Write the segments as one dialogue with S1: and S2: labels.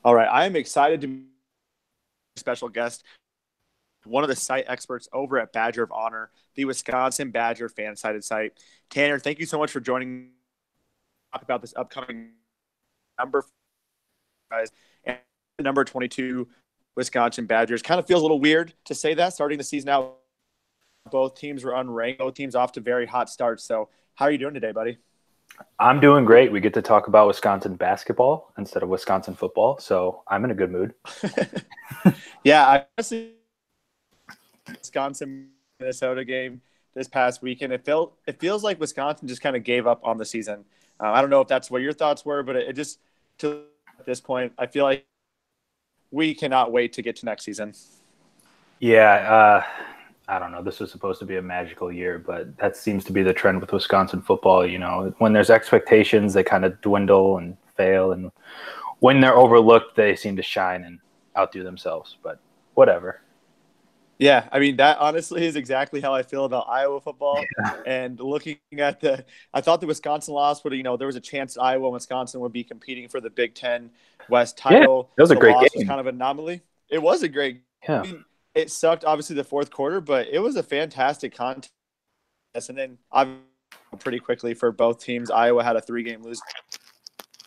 S1: All right, I am excited to be a special guest, one of the site experts over at Badger of Honor, the Wisconsin Badger fan-sided site. Tanner, thank you so much for joining me to talk about this upcoming number guys and number 22 Wisconsin Badgers. Kind of feels a little weird to say that starting the season out. Both teams were unranked. Both teams off to very hot starts. So, how are you doing today, buddy?
S2: I'm doing great. We get to talk about Wisconsin basketball instead of Wisconsin football, so I'm in a good mood.
S1: Yeah, I honestly Wisconsin Minnesota game this past weekend. It feels like Wisconsin just kind of gave up on the season. I don't know if that's what your thoughts were, but it just to at this point, I feel like we cannot wait to get to next season.
S2: Yeah, I don't know. This was supposed to be a magical year, but that seems to be the trend with Wisconsin football. You know, when there's expectations, they kind of dwindle and fail, and when they're overlooked, they seem to shine and outdo themselves. But whatever.
S1: Yeah, I mean that honestly is exactly how I feel about Iowa football. And looking at I thought the Wisconsin loss would, there was a chance Iowa and Wisconsin would be competing for the Big Ten West
S2: Yeah,
S1: title.
S2: it was a
S1: The
S2: great
S1: loss was
S2: game.
S1: kind of an anomaly. It was a great.
S2: Yeah.
S1: I mean, it sucked obviously the fourth quarter, but it was a fantastic contest. And then obviously pretty quickly for both teams, Iowa had a 3-game lose.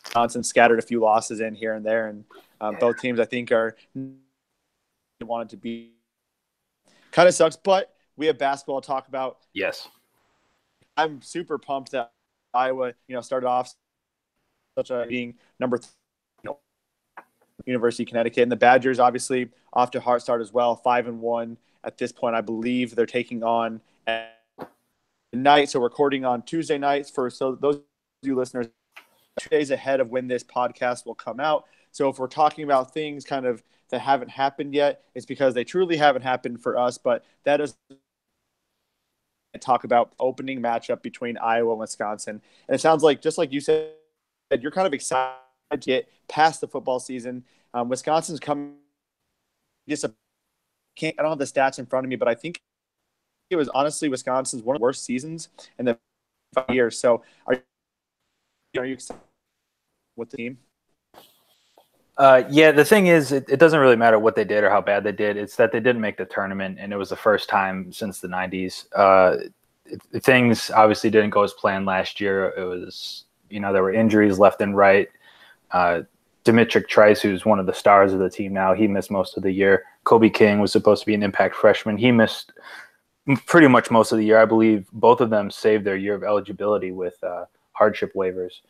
S1: Wisconsin scattered a few losses in here and there, and both teams I think are wanted to be. Kind of sucks, but we have basketball to talk about.
S2: Yes.
S1: I'm super pumped that Iowa, started off such a being number 3, University of Connecticut, and the Badgers obviously off to a hard start as well, 5-1 at this point. I believe they're taking on at night, so recording on Tuesday nights so those of you listeners 2 days ahead of when this podcast will come out. So if we're talking about things kind of that haven't happened yet, it's because they truly haven't happened for us. But that is talk about opening matchup between Iowa and Wisconsin. And it sounds like, just like you said, you're kind of excited to get past the football season. Wisconsin's coming. Just I don't have the stats in front of me, but I think it was honestly Wisconsin's one of the worst seasons in the 5 years. So are you excited with the team?
S2: Yeah, the thing is, it doesn't really matter what they did or how bad they did. It's that they didn't make the tournament, and it was the first time since the 90s. Things obviously didn't go as planned last year. It was, there were injuries left and right. Demetric Trice, who's one of the stars of the team now, he missed most of the year. Kobe King was supposed to be an impact freshman. He missed pretty much most of the year. I believe both of them saved their year of eligibility with hardship waivers.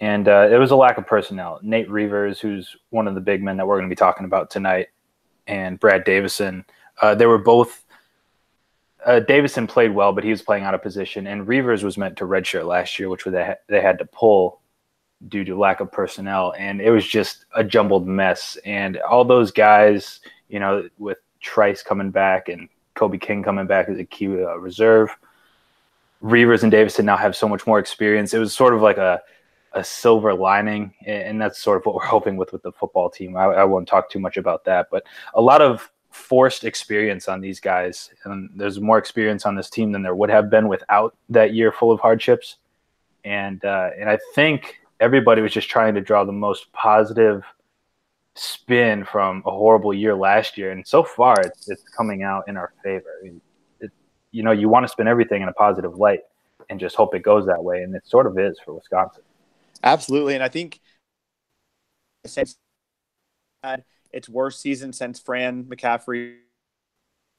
S2: And it was a lack of personnel. Nate Reavers, who's one of the big men that we're going to be talking about tonight, and Brad Davison, they were both Davison played well, but he was playing out of position. And Reavers was meant to redshirt last year, which they had to pull due to lack of personnel. And it was just a jumbled mess. And all those guys, with Trice coming back and Kobe King coming back as a key reserve, Reavers and Davison now have so much more experience. It was sort of like a silver lining, and that's sort of what we're hoping with the football team. I won't talk too much about that, but a lot of forced experience on these guys, and there's more experience on this team than there would have been without that year full of hardships. And I think everybody was just trying to draw the most positive spin from a horrible year last year, and so far it's coming out in our favor. You want to spin everything in a positive light and just hope it goes that way, and it sort of is for Wisconsin.
S1: Absolutely, and I think since had its worst season since Fran McCaffrey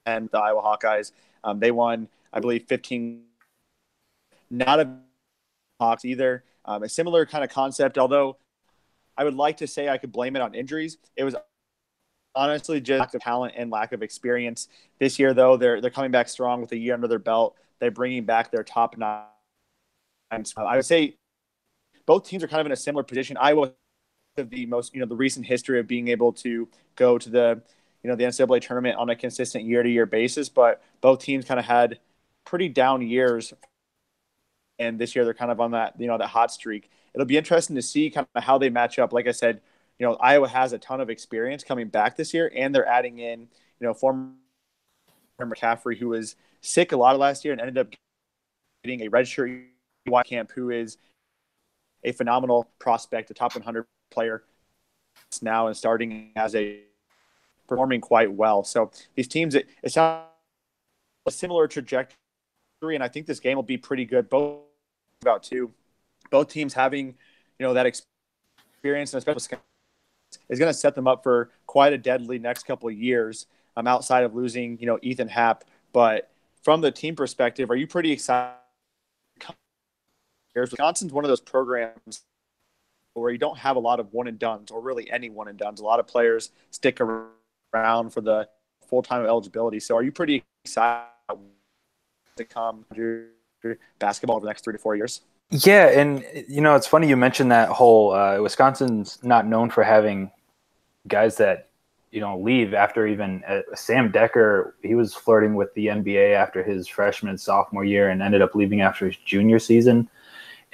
S1: and the Iowa Hawkeyes, they won, I believe, 15. Not a Hawks either. A similar kind of concept, although I would like to say I could blame it on injuries. It was honestly just lack of talent and lack of experience. This year, though, they're coming back strong with a year under their belt. They're bringing back their top 9. I would say both teams are kind of in a similar position. Iowa have the most, the recent history of being able to go to the NCAA tournament on a consistent year-to-year basis, but both teams kind of had pretty down years, and this year they're kind of on that, that hot streak. It'll be interesting to see kind of how they match up. Like I said, Iowa has a ton of experience coming back this year, and they're adding in, former McCaffrey, who was sick a lot of last year and ended up getting a redshirt camp, who is a phenomenal prospect, a top 100 player. months now and starting as a performing quite well. So these teams, it sounds a similar trajectory, and I think this game will be pretty good. Both teams having that experience, and especially is going to set them up for quite a deadly next couple of years. Outside of losing Ethan Happ, but from the team perspective, are you pretty excited? Wisconsin's one of those programs where you don't have a lot of one and dones, or really any one and dones. A lot of players stick around for the full-time eligibility. So are you pretty excited to come to basketball over the next 3 to 4 years?
S2: Yeah, and it's funny you mentioned that whole Wisconsin's not known for having guys that leave after even Sam Decker. He was flirting with the NBA after his freshman and sophomore year and ended up leaving after his junior season.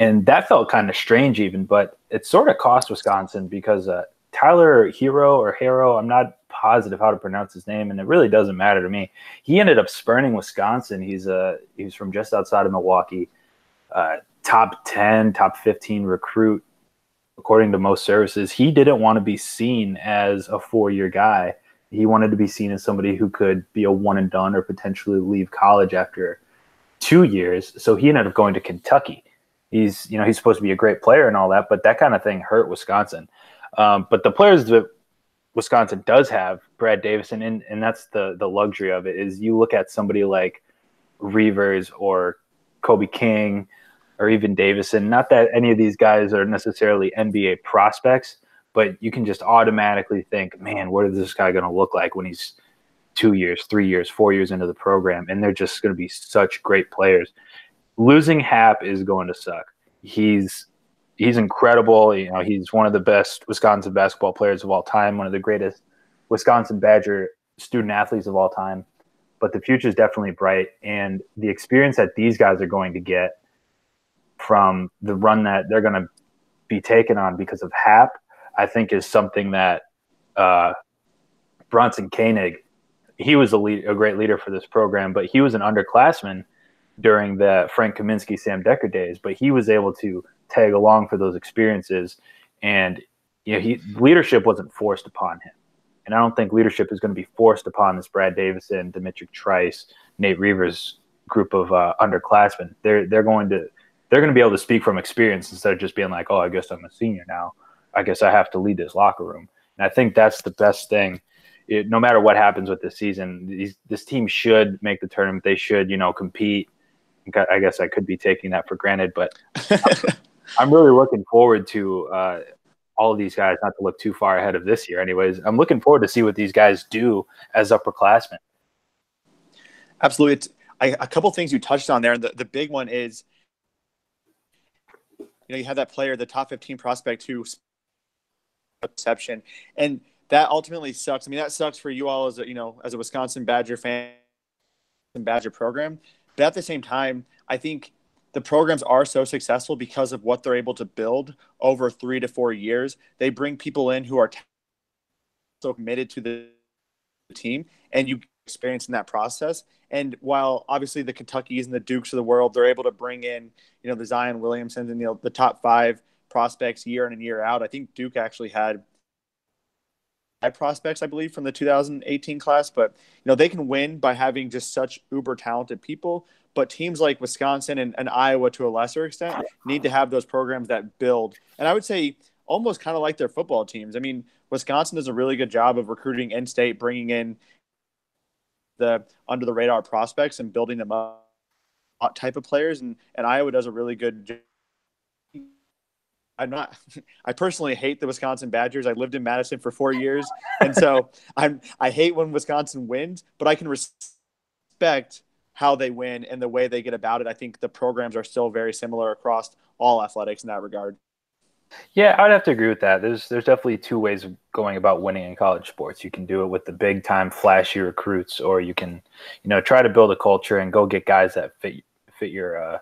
S2: And that felt kind of strange even, but it sort of cost Wisconsin because Tyler Hero, I'm not positive how to pronounce his name, and it really doesn't matter to me. He ended up spurning Wisconsin. He's from just outside of Milwaukee, top 10, top 15 recruit, according to most services. He didn't want to be seen as a 4-year guy. He wanted to be seen as somebody who could be a one and done or potentially leave college after 2 years. So he ended up going to Kentucky. He's supposed to be a great player and all that, but that kind of thing hurt Wisconsin. But the players that Wisconsin does have, Brad Davison, and that's the luxury of it, is you look at somebody like Reavers or Kobe King or even Davison. Not that any of these guys are necessarily NBA prospects, but you can just automatically think, man, what is this guy going to look like when he's 2 years, 3 years, 4 years into the program? And they're just going to be such great players. Losing Happ is going to suck. He's incredible. He's one of the best Wisconsin basketball players of all time, one of the greatest Wisconsin Badger student athletes of all time. But the future is definitely bright, and the experience that these guys are going to get from the run that they're going to be taken on because of Happ, I think is something that Bronson Koenig, he was a great leader for this program, but he was an underclassman during the Frank Kaminsky, Sam Decker days, but he was able to tag along for those experiences. And leadership wasn't forced upon him. And I don't think leadership is going to be forced upon this Brad Davison, Dimitri Trice, Nate Reavers group of underclassmen. They're going to be able to speak from experience instead of just being like, oh, I guess I'm a senior now. I guess I have to lead this locker room. And I think that's the best thing. No matter what happens with this season, this team should make the tournament. They should, compete. I guess I could be taking that for granted, but I'm really looking forward to all of these guys, not to look too far ahead of this year anyways. I'm looking forward to see what these guys do as upperclassmen.
S1: Absolutely. A couple things you touched on there. The big one is, you have that player, the top 15 prospect who exception, and that ultimately sucks. I mean, that sucks for you all as a Wisconsin Badger fan, Badger program. But at the same time, I think the programs are so successful because of what they're able to build over 3 to 4 years. They bring people in who are so committed to the team, and you experience in that process. And while obviously the Kentuckys and the Dukes of the world, they're able to bring in, the Zion Williamsons and the top 5 prospects year in and year out. I think Duke actually had 5 prospects, I believe, from the 2018 class, but they can win by having just such uber talented people. But teams like Wisconsin and Iowa, to a lesser extent, need to have those programs that build. And I would say almost kind of like their football teams. I mean, Wisconsin does a really good job of recruiting in-state, bringing in the under the radar prospects and building them up type of players, and Iowa does a really good job. I personally hate the Wisconsin Badgers. I lived in Madison for 4 years, and so I hate when Wisconsin wins, but I can respect how they win and the way they get about it. I think the programs are still very similar across all athletics in that regard.
S2: Yeah, I would have to agree with that. There's definitely 2 ways of going about winning in college sports. You can do it with the big time flashy recruits, or you can, try to build a culture and go get guys that fit your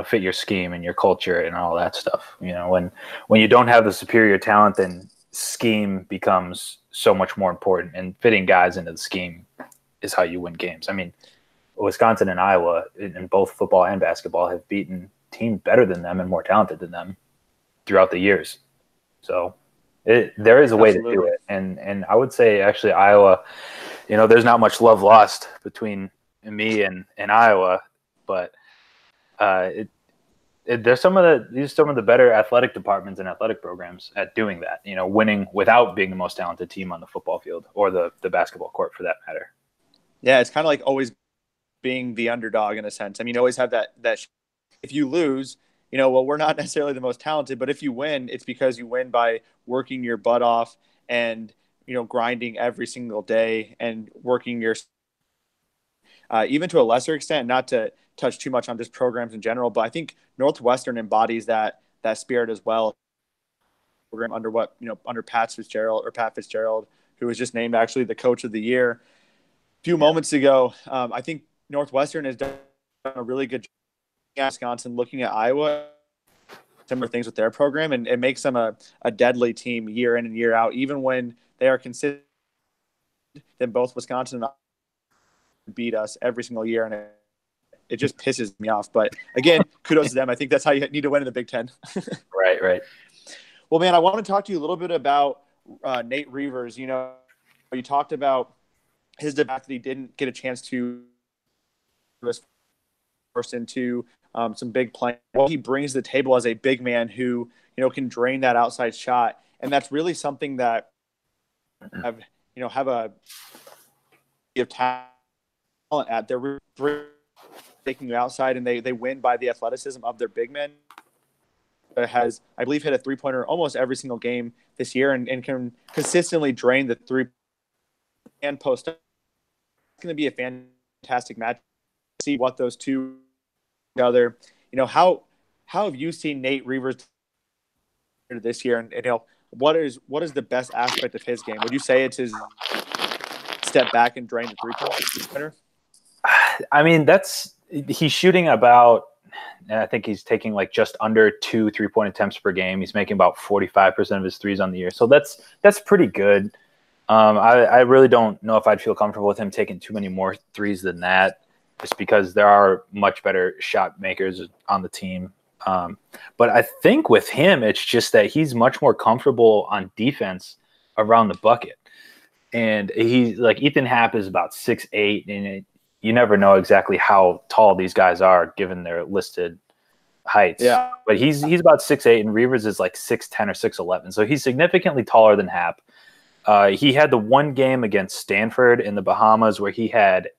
S2: fit your scheme and your culture and all that stuff. When you don't have the superior talent, then scheme becomes so much more important, and fitting guys into the scheme is how you win games. I mean, Wisconsin and Iowa in both football and basketball have beaten teams better than them and more talented than them throughout the years. So There is a way to do
S1: Absolutely.
S2: it, and I would say actually Iowa, there's not much love lost between me and Iowa, but there's some of the better athletic departments and athletic programs at doing that. Winning without being the most talented team on the football field or the basketball court for that matter.
S1: Yeah, it's kind of like always being the underdog in a sense. I mean, you always have that if you lose, well, we're not necessarily the most talented, but if you win, it's because you win by working your butt off and, grinding every single day and working your, even to a lesser extent, not to touch too much on just programs in general, but I think Northwestern embodies that spirit as well. Program under Pat Fitzgerald, who was just named actually the coach of the year a few moments ago. I think Northwestern has done a really good job in Wisconsin looking at Iowa, similar things with their program, and it makes them a deadly team year in and year out, even when they are consistent. Then both Wisconsin and Iowa beat us every single year, and it just pisses me off. But again, kudos to them. I think that's how you need to win in the Big Ten.
S2: Right.
S1: Well, man, I want to talk to you a little bit about Nate Reuvers. You talked about his fact that he didn't get a chance to forced into some big playing. What he brings to the table as a big man who can drain that outside shot, and that's really something that have a talent at. They're taking you outside, and they win by the athleticism of their big men. Has, I believe, hit a 3-pointer almost every single game this year, and can consistently drain the 3 and post. It's going to be a fantastic match. See what those two together. How have you seen Nate Reuvers this year, and what is the best aspect of his game? Would you say it's his step back and drain the 3-pointer?
S2: I mean, he's shooting about. I think he's taking just under 2 3-point attempts per game. He's making about 45% of his threes on the year. So that's pretty good. I really don't know if I'd feel comfortable with him taking too many more threes than that, just because there are much better shot makers on the team. But I think with him, it's just that he's much more comfortable on defense around the bucket. And he's Ethan Happ is about 6'8", and you never know exactly how tall these guys are given their listed heights.
S1: Yeah.
S2: But he's about 6'8", and Reuvers is 6'10" or 6'11". So he's significantly taller than Happ. He had the one game against Stanford in the Bahamas where he had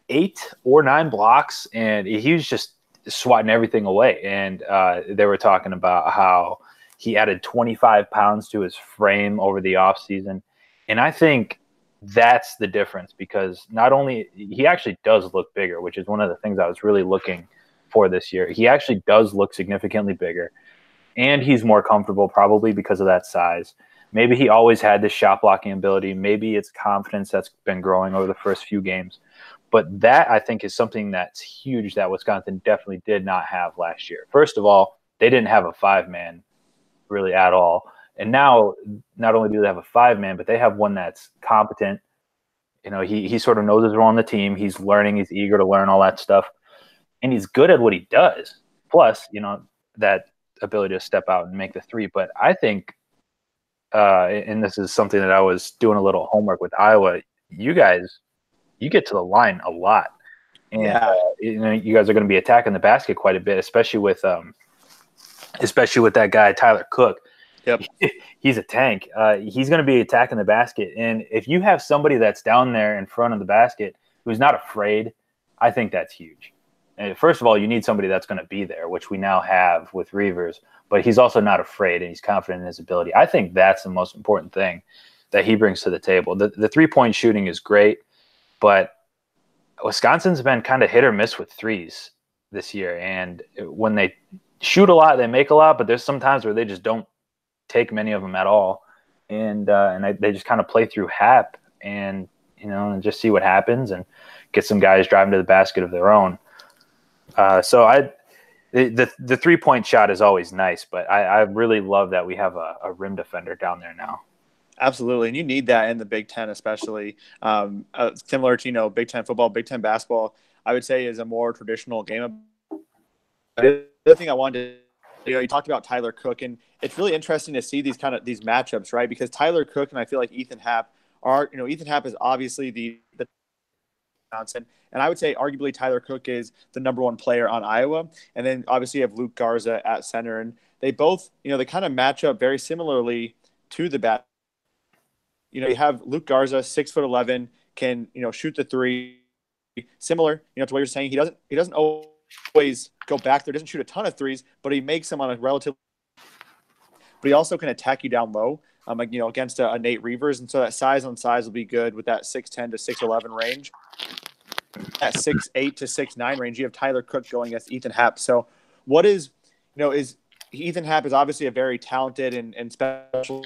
S2: 8 or 9 blocks, and he was just swatting everything away. And they were talking about how he added 25 pounds to his frame over the offseason. And I think that's the difference, because not only he actually does look bigger, which is one of the things I was really looking for this year. He actually does look significantly bigger, and he's more comfortable probably because of that size. Maybe he always had this shot blocking ability. Maybe it's confidence that's been growing over the first few games. But that, I think, is something that's huge that Wisconsin definitely did not have last year. First of all, they didn't have a 5-man really at all. And now, not only do they have a 5-man, but they have one that's competent. He sort of knows his role on the team. He's learning. He's eager to learn all that stuff. And he's good at what he does. Plus, that ability to step out and make the 3. But I think, and this is something that I was doing a little homework with Iowa, you guys, you get to the line a lot. And you guys are going to be attacking the basket quite a bit, especially with that guy, Tyler Cook.
S1: Yep.
S2: He's a tank. He's going to be attacking the basket. And if you have somebody that's down there in front of the basket who's not afraid, I think that's huge. And first of all, you need somebody that's going to be there, which we now have with Reuvers, but he's also not afraid and he's confident in his ability. I think that's the most important thing that he brings to the table. The 3-point shooting is great, but Wisconsin's been kind of hit or miss with threes this year. And when they shoot a lot, they make a lot, but there's some times where they just don't take many of them at all, and they just kind of play through Happ and just see what happens and get some guys driving to the basket of their own. So the 3-point shot is always nice, but I really love that we have a rim defender down there now.
S1: Absolutely, and you need that in the Big Ten, especially similar to Big Ten football, Big Ten basketball. I would say is a more traditional game. The other thing I wanted You talked about Tyler Cook, and it's really interesting to see these matchups, right? Because Tyler Cook and I feel like Ethan Happ are, Ethan Happ is obviously the Johnson, and I would say arguably Tyler Cook is the number one player on Iowa, and then obviously you have Luke Garza at center, and they both, they kind of match up very similarly to the bat. You have Luke Garza, 6'11", can shoot the three, similar, to what you're saying. He doesn't always go back there, doesn't shoot a ton of threes, but he makes them on a relative. But he also can attack you down low, against a Nate Reavers, and so that size on size will be good with that 6'10" to 6'11" range. At 6'8" to 6'9" range, you have Tyler Cook going against Ethan Happ. So, what is Ethan Happ is obviously a very talented and special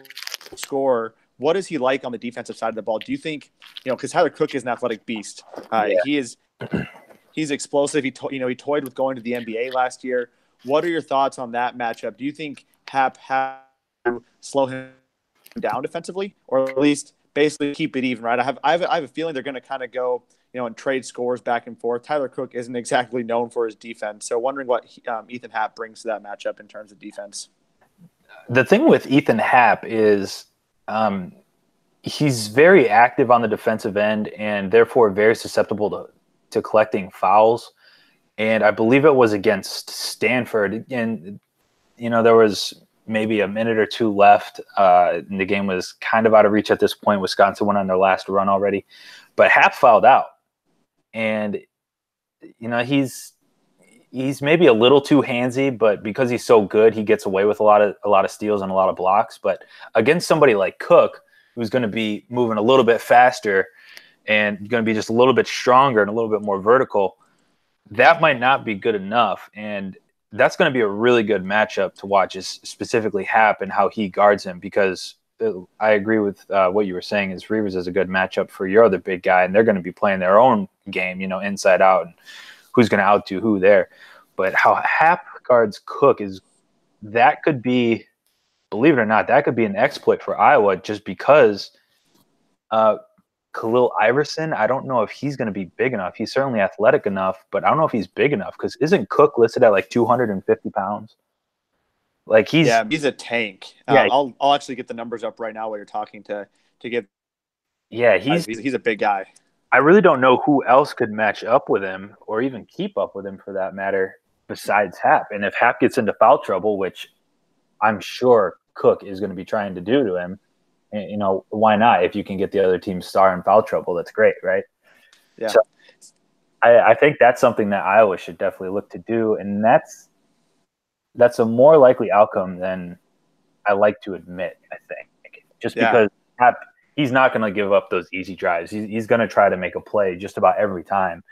S1: scorer. What is he like on the defensive side of the ball? Do you think, because Tyler Cook is an athletic beast. He's explosive. He toyed with going to the NBA last year. What are your thoughts on that matchup? Do you think Happ has to slow him down defensively, or at least basically keep it even? Right. I have a feeling they're going to kind of go, and trade scores back and forth. Tyler Cook isn't exactly known for his defense, so wondering what Ethan Happ brings to that matchup in terms of defense.
S2: The thing with Ethan Happ is he's very active on the defensive end and therefore very susceptible to collecting fouls. And I believe it was against Stanford, and there was maybe a minute or two left, and the game was kind of out of reach at this point. Wisconsin went on their last run already, but Happ fouled out. And he's maybe a little too handsy, but because he's so good, he gets away with a lot of steals and a lot of blocks. But against somebody like Cook, who's going to be moving a little bit faster and going to be just a little bit stronger and a little bit more vertical, that might not be good enough. And that's going to be a really good matchup to watch, is specifically Happ and how he guards him, because I agree with what you were saying, is Reavers is a good matchup for your other big guy, and they're going to be playing their own game, inside out, and who's going to outdo who there. But how Happ guards Cook that could be, believe it or not, that could be an exploit for Iowa, just because Khalil Iverson, I don't know if he's going to be big enough. He's certainly athletic enough, but I don't know if he's big enough, because isn't Cook listed at like 250 pounds? Like he's
S1: a tank.
S2: Yeah,
S1: I'll actually get the numbers up right now while you're talking to get.
S2: Yeah,
S1: he's a big guy.
S2: I really don't know who else could match up with him, or even keep up with him for that matter, besides Happ. And if Happ gets into foul trouble, which I'm sure Cook is going to be trying to do to him, why not? If you can get the other team's star in foul trouble, that's great, right?
S1: Yeah.
S2: So I think that's something that Iowa should definitely look to do, and that's a more likely outcome than I like to admit, I think. Just because he's not going to give up those easy drives. He's going to try to make a play just about every time.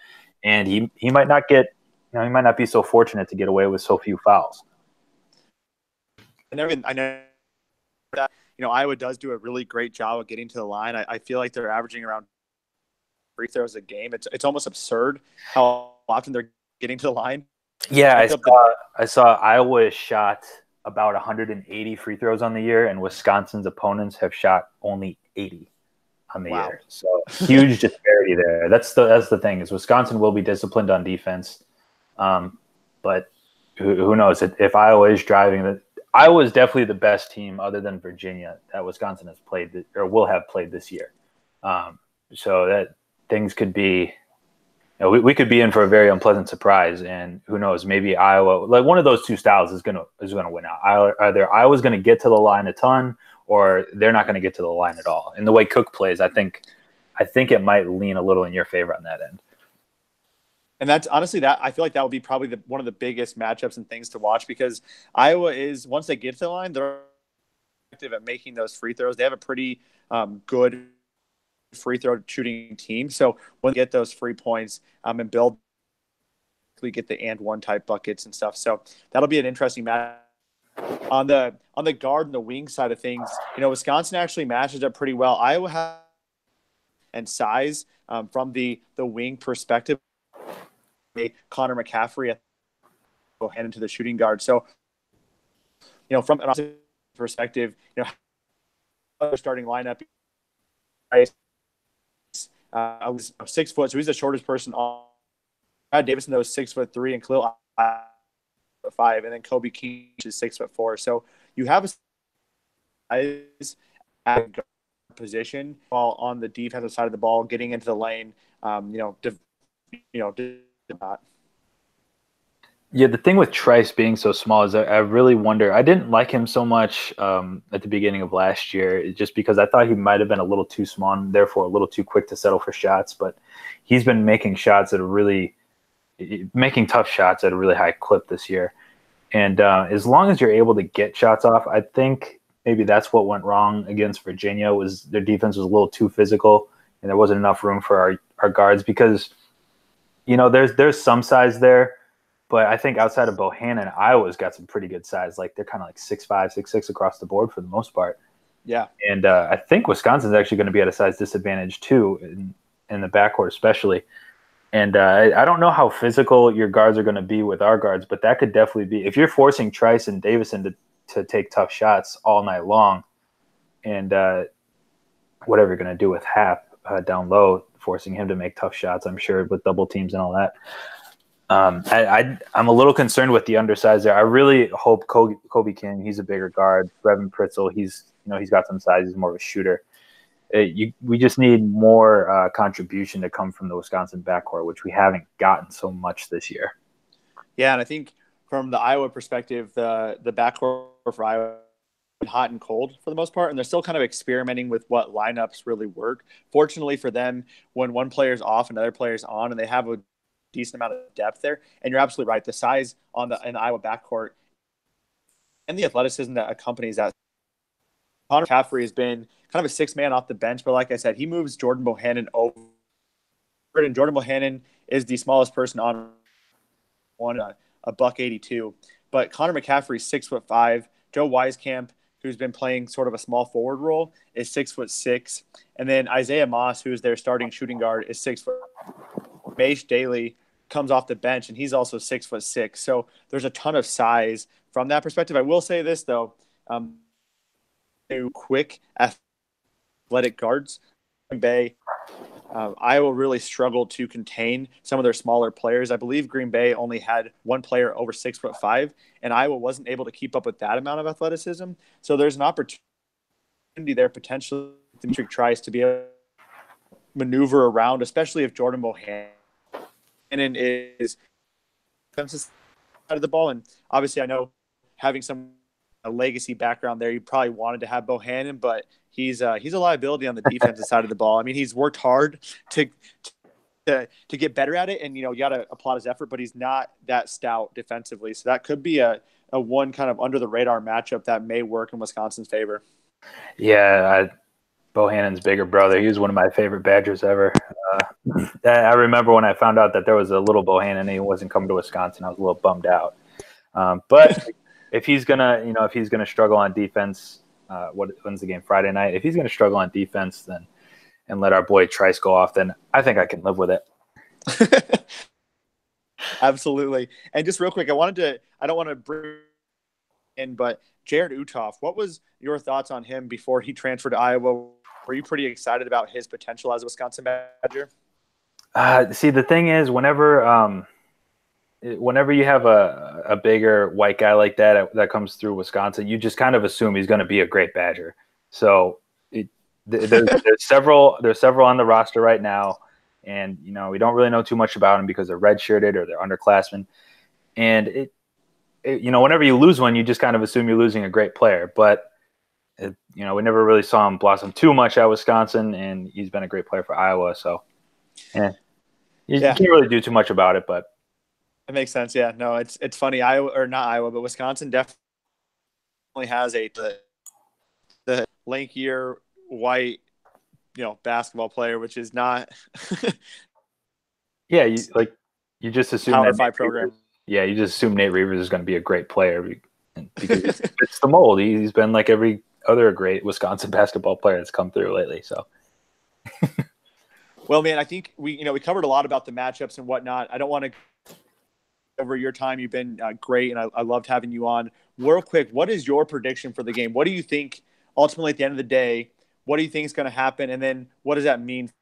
S2: And he might not get, he might not be so fortunate to get away with so few fouls.
S1: I know that, Iowa does do a really great job of getting to the line. I feel like they're averaging around free throws a game. It's almost absurd how often they're getting to the line.
S2: Yeah, I saw Iowa shot about 180 free throws on the year, and Wisconsin's opponents have shot only 80 on the year. So huge disparity there. That's the thing, is Wisconsin will be disciplined on defense, but who knows if Iowa is driving that. Iowa is definitely the best team other than Virginia that Wisconsin has played or will have played this year. So that things could be. We could be in for a very unpleasant surprise, and who knows? Maybe Iowa, like one of those two styles, is gonna win out. Either Iowa's gonna get to the line a ton, or they're not gonna get to the line at all. And the way Cook plays, I think it might lean a little in your favor on that end.
S1: And that's honestly I feel like that would be probably one of the biggest matchups and things to watch, because Iowa is, once they get to the line, they're effective at making those free throws. They have a pretty good free throw shooting team. So when they get those free points and build, we get the and one type buckets and stuff. So that'll be an interesting match. On the guard and the wing side of things, Wisconsin actually matches up pretty well. Iowa has and size from the wing perspective. Connor McCaffrey go hand into the shooting guard. So, from an perspective, starting lineup. I was 6 foot, so he's the shortest person on. Brad Davison, though, is 6'3", and Khalil 6'5", and then Kobe King is 6'4". So you have a size at guard position while on the defensive side of the ball, getting into the lane.
S2: Yeah, the thing with Trice being so small is I really wonder. I didn't like him so much at the beginning of last year, just because I thought he might have been a little too small and therefore a little too quick to settle for shots. But he's been making tough shots at a really high clip this year. And as long as you're able to get shots off, I think maybe that's what went wrong against Virginia. Was their defense was a little too physical, and there wasn't enough room for our guards because there's some size there. But I think outside of Bohannon, Iowa's got some pretty good size. Like they're kind of like 6'5", 6'6" across the board for the most part.
S1: Yeah.
S2: And I think Wisconsin's actually going to be at a size disadvantage too in the backcourt especially. And I don't know how physical your guards are going to be with our guards, but that could definitely be – if you're forcing Trice and Davison to take tough shots all night long and whatever you're going to do with Hap down low, forcing him to make tough shots, I'm sure, with double teams and all that. I'm a little concerned with the undersize there. I really hope Kobe King, he's a bigger guard. Brevin Pritzel, he's got some size. He's more of a shooter. We just need more contribution to come from the Wisconsin backcourt, which we haven't gotten so much this year.
S1: Yeah, and I think from the Iowa perspective, the backcourt for Iowa is hot and cold for the most part, and they're still kind of experimenting with what lineups really work. Fortunately for them, when one player's off, another player's on, and they have a decent amount of depth there. And you're absolutely right. The size in the Iowa backcourt and the athleticism that accompanies that. Connor McCaffrey has been kind of a sixth man off the bench, but like I said, he moves Jordan Bohannon over. And Jordan Bohannon is the smallest person on a $182. But Connor McCaffrey's 6'5". Joe Wieskamp, who's been playing sort of a small forward role, is 6'6". And then Isaiah Moss, who's their starting shooting guard, is 6 foot. Maish Daly comes off the bench, and he's also 6'6". So there's a ton of size from that perspective. I will say this, though. Quick, athletic guards. Green Bay, Iowa really struggled to contain some of their smaller players. I believe Green Bay only had one player over 6'5", and Iowa wasn't able to keep up with that amount of athleticism. So there's an opportunity there potentially Dimitri tries to be able to maneuver around, especially if Jordan Bohannon is defensive side of the ball. And obviously I know having a legacy background there, you probably wanted to have Bohannon, but he's a liability on the defensive side of the ball. I mean, he's worked hard to get better at it, and you got to applaud his effort, but he's not that stout defensively. So that could be a one kind of under the radar matchup that may work in Wisconsin's favor.
S2: Yeah, Bohannon's bigger brother. He was one of my favorite Badgers ever. I remember when I found out that there was a little Bohannon and he wasn't coming to Wisconsin, I was a little bummed out. But if he's gonna struggle on defense, when's the game? Friday night. If he's gonna struggle on defense, then and let our boy Trice go off, then I think I can live with it.
S1: Absolutely. And just real quick, I don't want to bring in, but Jared Utoff, what was your thoughts on him before he transferred to Iowa? Were you pretty excited about his potential as a Wisconsin Badger?
S2: See, the thing is, whenever you have a bigger white guy like that comes through Wisconsin, you just kind of assume he's going to be a great Badger. So there's several on the roster right now, and we don't really know too much about them because they're redshirted or they're underclassmen. And whenever you lose one, you just kind of assume you're losing a great player. But we never really saw him blossom too much at Wisconsin, and he's been a great player for Iowa. So, you can't really do too much about it, but.
S1: It makes sense. Yeah, no, it's funny. But Wisconsin definitely has the lankier white, basketball player, which is not.
S2: Yeah, you just assume
S1: Power 5 program.
S2: You just assume Nate Reavers is going to be a great player because it's the mold. He's been like every other great Wisconsin basketball player that's come through lately. So.
S1: Well, man, I think we covered a lot about the matchups and whatnot. I don't want to. Over your time, you've been great, and I loved having you on. Real quick, what is your prediction for the game? What do you think, ultimately, at the end of the day, what do you think is going to happen, and then what does that mean for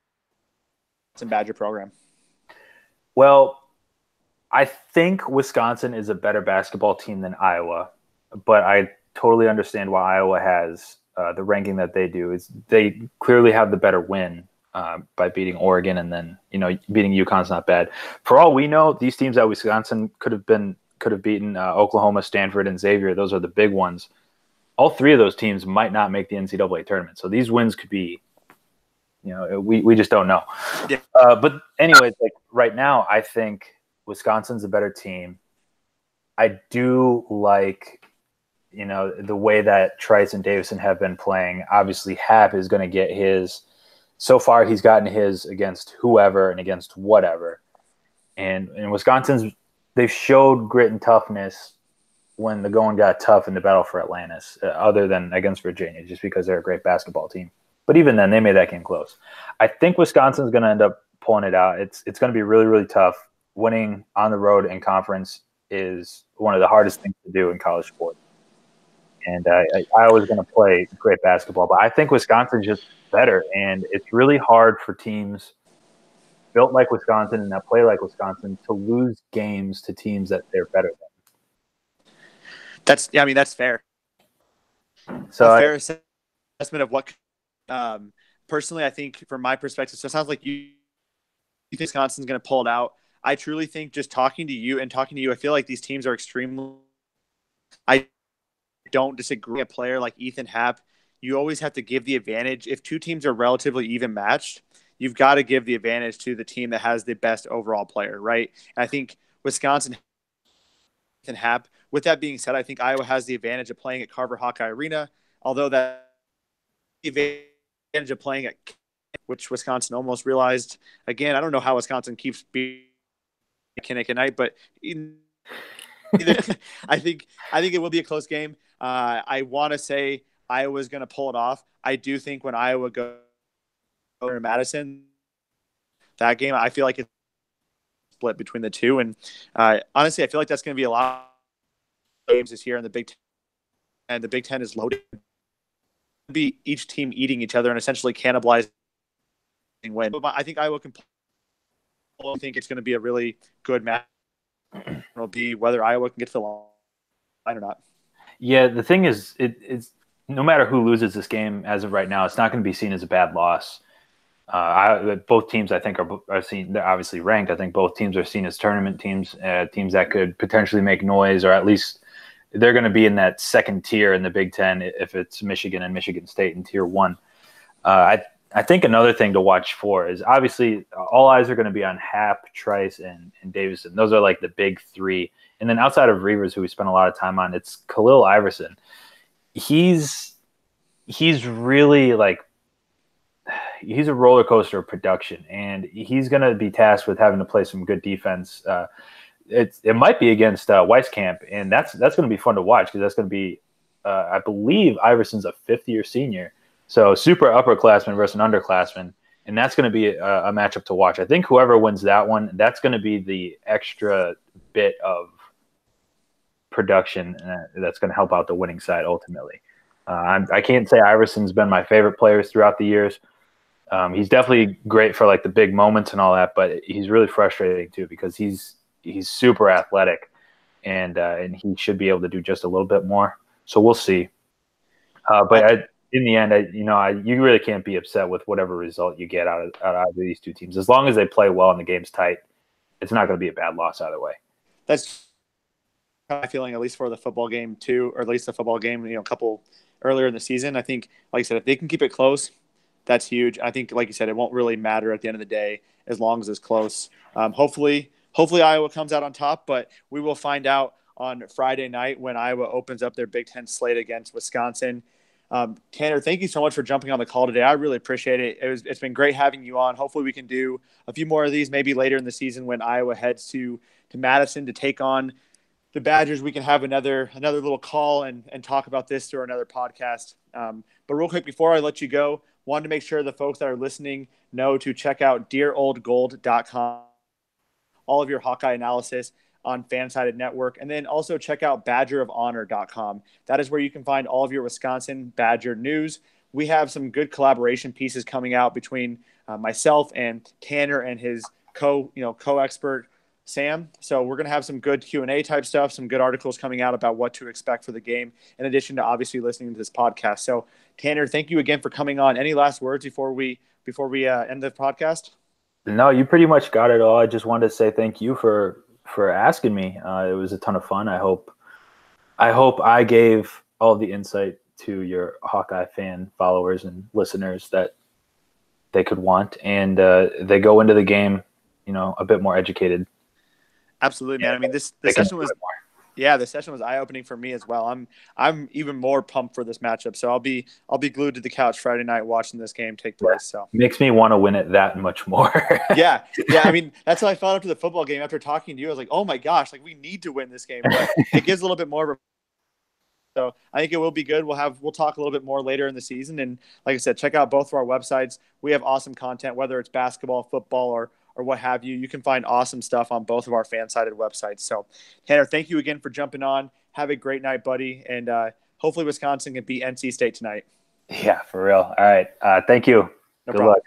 S1: the Badger program?
S2: Well, I think Wisconsin is a better basketball team than Iowa, but I totally understand why Iowa has the ranking that they do. Is they clearly have the better win by beating Oregon, and then beating UConn's not bad. For all we know, these teams at Wisconsin could have beaten Oklahoma, Stanford, and Xavier. Those are the big ones. All three of those teams might not make the NCAA tournament, so these wins could be. We just don't know.
S1: Yeah.
S2: But anyways, like right now, I think Wisconsin's a better team. I do like, the way that Trice and Davison have been playing. Obviously, Hap is going to get his. So far, he's gotten his against whoever and against whatever. And Wisconsin's, they've showed grit and toughness when the going got tough in the battle for Atlantis, other than against Virginia, just because they're a great basketball team. But even then, they made that game close. I think Wisconsin's going to end up pulling it out. It's going to be really, really tough. Winning on the road in conference is one of the hardest things to do in college sports. And Iowa's going to play great basketball, but I think Wisconsin's just better. And it's really hard for teams built like Wisconsin and that play like Wisconsin to lose games to teams that they're better than.
S1: That's fair.
S2: So
S1: a fair assessment of what. Personally, I think from my perspective, so it sounds like you think Wisconsin's going to pull it out. I truly think, just talking to you, I feel like these teams are extremely. I don't disagree. A player like Ethan Happ, you always have to give the advantage. If two teams are relatively even matched, you've got to give the advantage to the team that has the best overall player, right? And I think Wisconsin, Ethan Happ. With that being said, I think Iowa has the advantage of playing at Carver Hawkeye Arena, although that advantage of playing at, which Wisconsin almost realized. Again, I don't know how Wisconsin keeps being Kinnick at night, but I think it will be a close game. I want to say Iowa's going to pull it off. I do think when Iowa goes to Madison, that game, I feel like it's split between the two. And honestly, I feel like that's going to be a lot of games this year in the Big Ten. And the Big Ten is loaded. Be each team eating each other and essentially cannibalizing win. I think Iowa can. I think it's going to be a really good match. It'll be whether Iowa can get to the line or not.
S2: Yeah, the thing is, it's no matter who loses this game as of right now, it's not going to be seen as a bad loss. Both teams, I think, are seen. They're obviously ranked. I think both teams are seen as tournament teams, teams that could potentially make noise, or at least they're going to be in that second tier in the Big Ten if it's Michigan and Michigan State in Tier 1. I think another thing to watch for is obviously all eyes are going to be on Hap, Trice, and Davison. Those are like the big three. And then outside of Reavers, who we spent a lot of time on, it's Khalil Iverson. He's really like he's a roller coaster of production, and he's going to be tasked with having to play some good defense. It might be against Weiskamp, and that's going to be fun to watch because that's going to be, I believe, Iverson's a fifth-year senior, so super upperclassman versus an underclassman, and that's going to be a matchup to watch. I think whoever wins that one, that's going to be the extra bit of production that's going to help out the winning side ultimately. I can't say Iverson's been my favorite players throughout the years. He's definitely great for like the big moments and all that, but he's really frustrating too because he's super athletic, and he should be able to do just a little bit more. So we'll see. In the end, you really can't be upset with whatever result you get out of these two teams. As long as they play well and the game's tight, it's not going to be a bad loss either way.
S1: That's my feeling, at least for the football game too, or at least the football game, a couple earlier in the season. I think, like I said, if they can keep it close, that's huge. I think, like you said, it won't really matter at the end of the day as long as it's close. Hopefully Iowa comes out on top, but we will find out on Friday night when Iowa opens up their Big Ten slate against Wisconsin. Tanner, thank you so much for jumping on the call today. I really appreciate it. It's been great having you on. Hopefully we can do a few more of these maybe later in the season when Iowa heads to Madison to take on the Badgers. We can have another little call and talk about this through another podcast. But real quick, before I let you go, wanted to make sure the folks that are listening know to check out dearoldgold.com, all of your Hawkeye analysis on Fansided Network, and then also check out badgerofhonor.com. That is where you can find all of your Wisconsin Badger news. We have some good collaboration pieces coming out between myself and Tanner and his co-expert Sam. So we're going to have some good Q&A type stuff, some good articles coming out about what to expect for the game, in addition to obviously listening to this podcast. So Tanner, thank you again for coming on. Any last words before we end the podcast?
S2: No, you pretty much got it all. I just wanted to say thank you for asking me. It was a ton of fun. I hope I gave all the insight to your Hawkeye fan followers and listeners that they could want, and they go into the game, a bit more educated.
S1: Absolutely, man. I mean, the session was eye-opening for me as well. I'm even more pumped for this matchup. So I'll be glued to the couch Friday night watching this game take place. So
S2: makes me want to win it that much more.
S1: yeah. I mean, that's how I felt after the football game. After talking to you, I was like, oh my gosh, like we need to win this game. But it gives a little bit more. So I think it will be good. We'll talk a little bit more later in the season. And like I said, check out both of our websites. We have awesome content, whether it's basketball, football, or what have you. You can find awesome stuff on both of our fan-sided websites. So Tanner, thank you again for jumping on. Have a great night, buddy. And hopefully Wisconsin can beat NC State tonight.
S2: Yeah, for real. All right. Thank you.
S1: No problem. Luck.